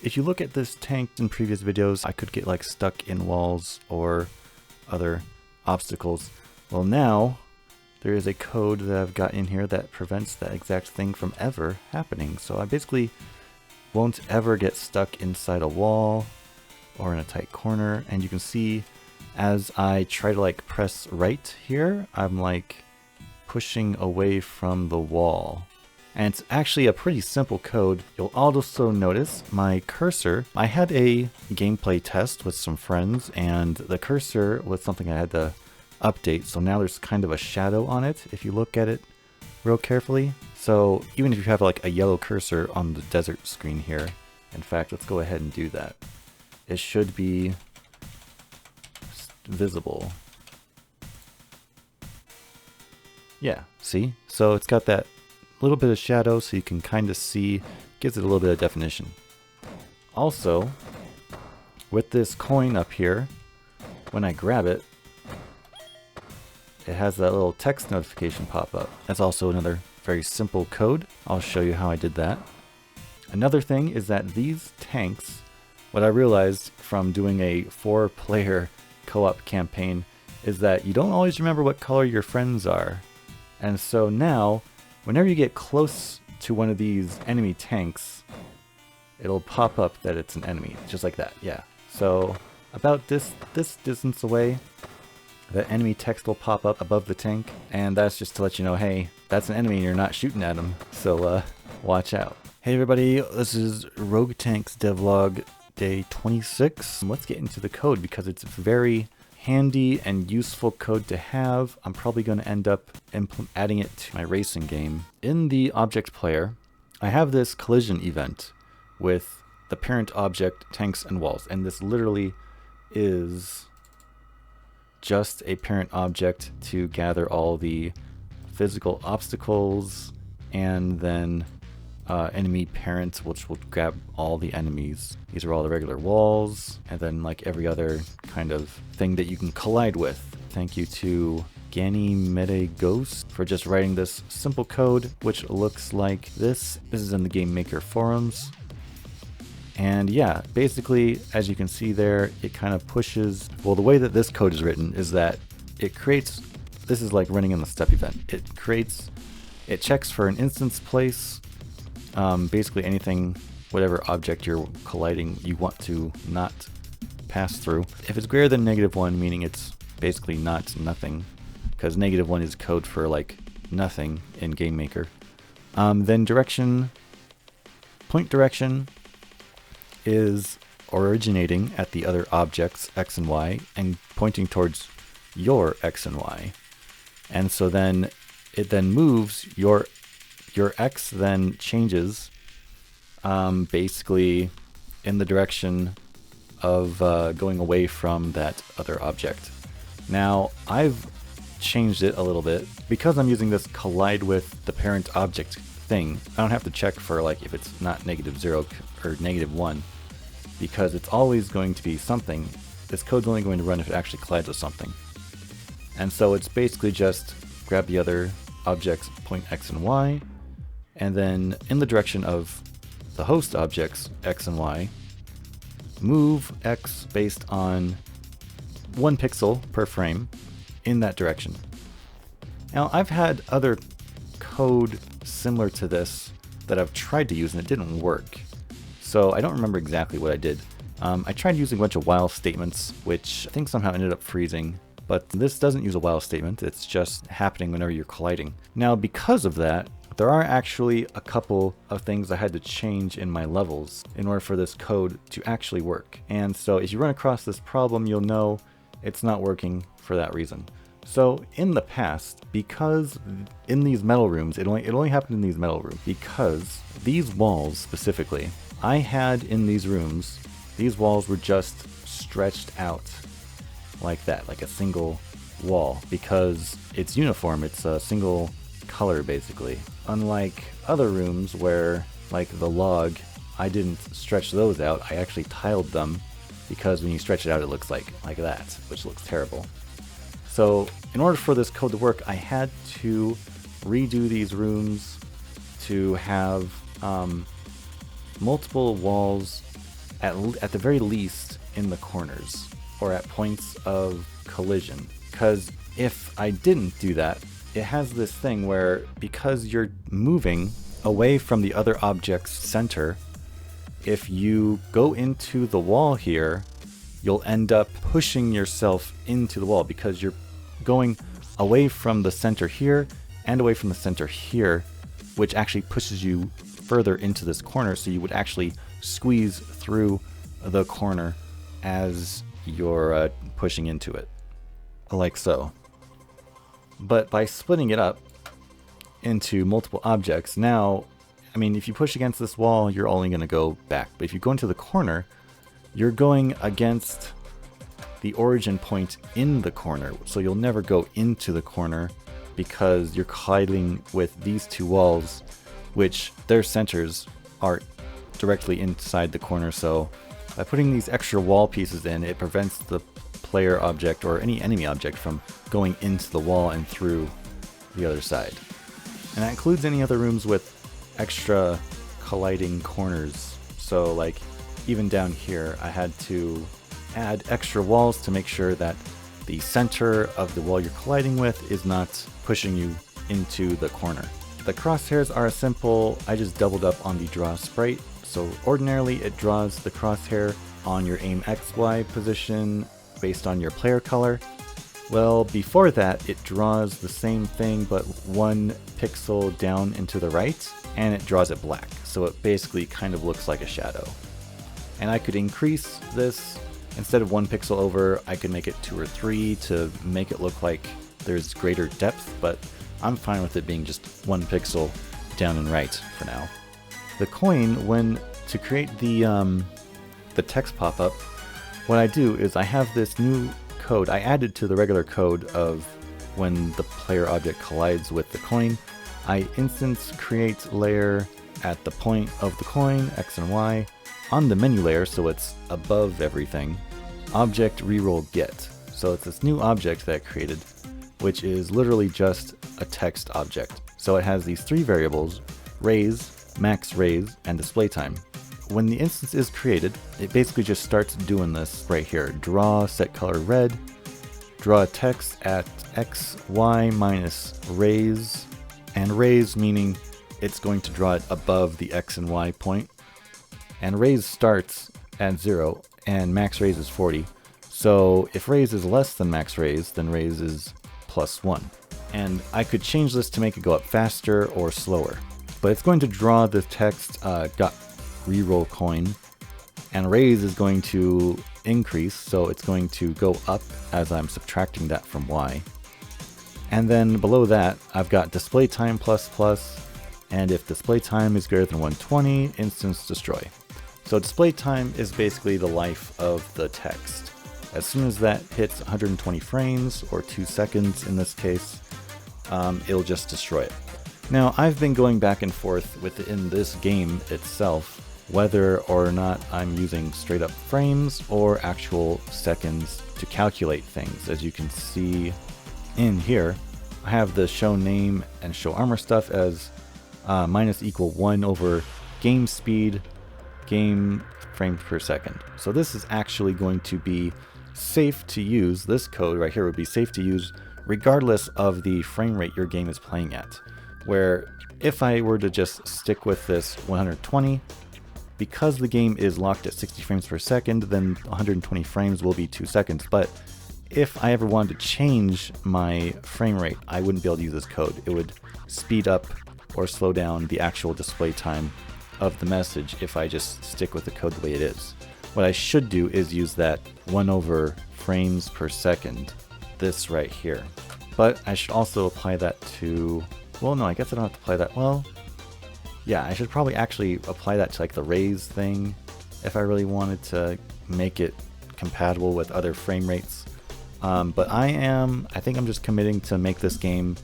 if you look at this tank in previous videos, I could get like stuck in walls or other obstacles. Well, now there is a code that I've got in here that prevents that exact thing from ever happening. So I basically won't ever get stuck inside a wall or in a tight corner. And you can see as I try to like press right here, I'm like pushing away from the wall. And it's actually a pretty simple code. You'll also notice my cursor. I had a gameplay test with some friends, and the cursor was something I had to update. So now there's kind of a shadow on it if you look at it real carefully. So even if you have like a yellow cursor on the desert screen here, in fact, let's go ahead and do that. It should be visible. Yeah, see? So it's got that little bit of shadow so you can kind of see, gives it a little bit of definition. Also, with this coin up here, when I grab it, it has that little text notification pop up. That's also another very simple code. I'll show you how I did that. Another thing is that these tanks, what I realized from doing a 4-player co-op campaign is that you don't always remember what color your friends are. And so now, whenever you get close to one of these enemy tanks, it'll pop up that it's an enemy, just like that, yeah. So about this distance away, the enemy text will pop up above the tank, and that's just to let you know, hey, that's an enemy and you're not shooting at them, so watch out. Hey everybody, this is Rogue Tanks devlog day 26. Let's get into the code because it's very handy and useful code to have. I'm probably going to end up adding it to my racing game. In the object player, I have this collision event with the parent object, tanks and walls, and this literally is just a parent object to gather all the physical obstacles, and then enemy parent, which will grab all the enemies. These are all the regular walls, and then like every other kind of thing that you can collide with. Thank you to Ganymede Ghost for just writing this simple code, which looks like this. This is in the Game Maker forums. And yeah, basically, as you can see there, it kind of pushes, well, the way that this code is written is that it creates, this is like running in the step event. It checks for an instance place, basically anything, whatever object you're colliding, you want to not pass through. If it's greater than -1, meaning it's basically not nothing, because -1 is code for like nothing in Game Maker. Then direction, point direction is originating at the other objects X and Y and pointing towards your X and Y. And so then it then moves, your X then changes basically in the direction of going away from that other object. Now I've changed it a little bit because I'm using this collide with the parent object thing. I don't have to check for like if it's not -0 or -1, because it's always going to be something. This code's only going to run if it actually collides with something. And so it's basically just grab the other objects, point X and Y, and then in the direction of the host objects X and Y, move X based on 1 pixel per frame in that direction. Now I've had other code similar to this that I've tried to use and it didn't work. So I don't remember exactly what I did. I tried using a bunch of while statements, which I think somehow ended up freezing. But this doesn't use a while statement, it's just happening whenever you're colliding. Now because of that, there are actually a couple of things I had to change in my levels in order for this code to actually work. And so if you run across this problem, you'll know it's not working for that reason. So in the past, because in these metal rooms, it only happened in these metal rooms, because these walls specifically, I had in these rooms, these walls were just stretched out like that, like a single wall, because it's uniform, it's a single color basically. Unlike other rooms where, like the log, I didn't stretch those out, I actually tiled them, because when you stretch it out it looks like that, which looks terrible. So in order for this code to work, I had to redo these rooms to have multiple walls at the very least in the corners or at points of collision. Because if I didn't do that, it has this thing where because you're moving away from the other object's center, if you go into the wall here, you'll end up pushing yourself into the wall because you're going away from the center here and away from the center here, which actually pushes you further into this corner, so you would actually squeeze through the corner as you're pushing into it, like so. But by splitting it up into multiple objects, now, I mean, if you push against this wall, you're only going to go back. But if you go into the corner, you're going against the origin point in the corner. So you'll never go into the corner because you're colliding with these two walls, which their centers are directly inside the corner. So by putting these extra wall pieces in, it prevents the player object or any enemy object from going into the wall and through the other side. And that includes any other rooms with extra colliding corners. So like even down here, I had to add extra walls to make sure that the center of the wall you're colliding with is not pushing you into the corner. The crosshairs are simple. I just doubled up on the draw sprite. So ordinarily it draws the crosshair on your aim XY position based on your player color. Well, before that, it draws the same thing but 1 pixel down into the right, and it draws it black. So it basically kind of looks like a shadow. And I could increase this. Instead of 1 pixel over, I could make it 2 or 3 to make it look like there's greater depth, but I'm fine with it being just 1 pixel down and right for now. The coin, to create the text pop-up, what I do is I have this new code I added to the regular code of when the player object collides with the coin. I instance create layer at the point of the coin, X and Y, on the menu layer so it's above everything, object reroll get. So it's this new object that I created, which is literally just a text object. So it has these 3 variables, raise, max raise, and display time. When the instance is created, it basically just starts doing this right here. Draw set color red, draw text at X, Y minus raise, and raise meaning it's going to draw it above the X and Y point. And raise starts at 0 and max raise is 40. So if raise is less than max raise, then raise is +1. And I could change this to make it go up faster or slower. But it's going to draw the text got reroll coin, and raise is going to increase, so it's going to go up as I'm subtracting that from Y. And then below that, I've got display time ++, and if display time is greater than 120, instance destroy. So display time is basically the life of the text. As soon as that hits 120 frames, or 2 seconds in this case, it'll just destroy it. Now, I've been going back and forth within this game itself whether or not I'm using straight up frames or actual seconds to calculate things. As you can see in here, I have the show name and show armor stuff as -1 over game speed, game frames per second. So this is actually going to be safe to use. This code right here would be safe to use regardless of the frame rate your game is playing at. Where if I were to just stick with this 120, because the game is locked at 60 frames per second, then 120 frames will be 2 seconds. But if I ever wanted to change my frame rate, I wouldn't be able to use this code. It would speed up or slow down the actual display time of the message if I just stick with the code the way it is. What I should do is use that 1 over frames per second, this right here. But I should also apply that to, well, no, I guess I don't have to apply that. Well, yeah, I should probably actually apply that to like the raise thing if I really wanted to make it compatible with other frame rates. But I think I'm just committing to make this game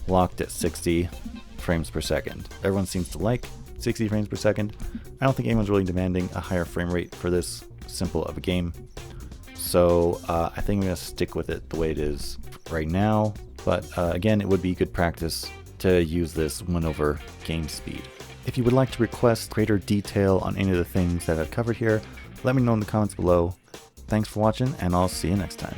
locked at 60 frames per second. Everyone seems to like 60 frames per second. I don't think anyone's really demanding a higher frame rate for this simple of a game. So I think I'm going to stick with it the way it is right now. But again, it would be good practice to use this 1 over game speed. If you would like to request greater detail on any of the things that I've covered here, Let me know in the comments below. Thanks for watching, and I'll see you next time.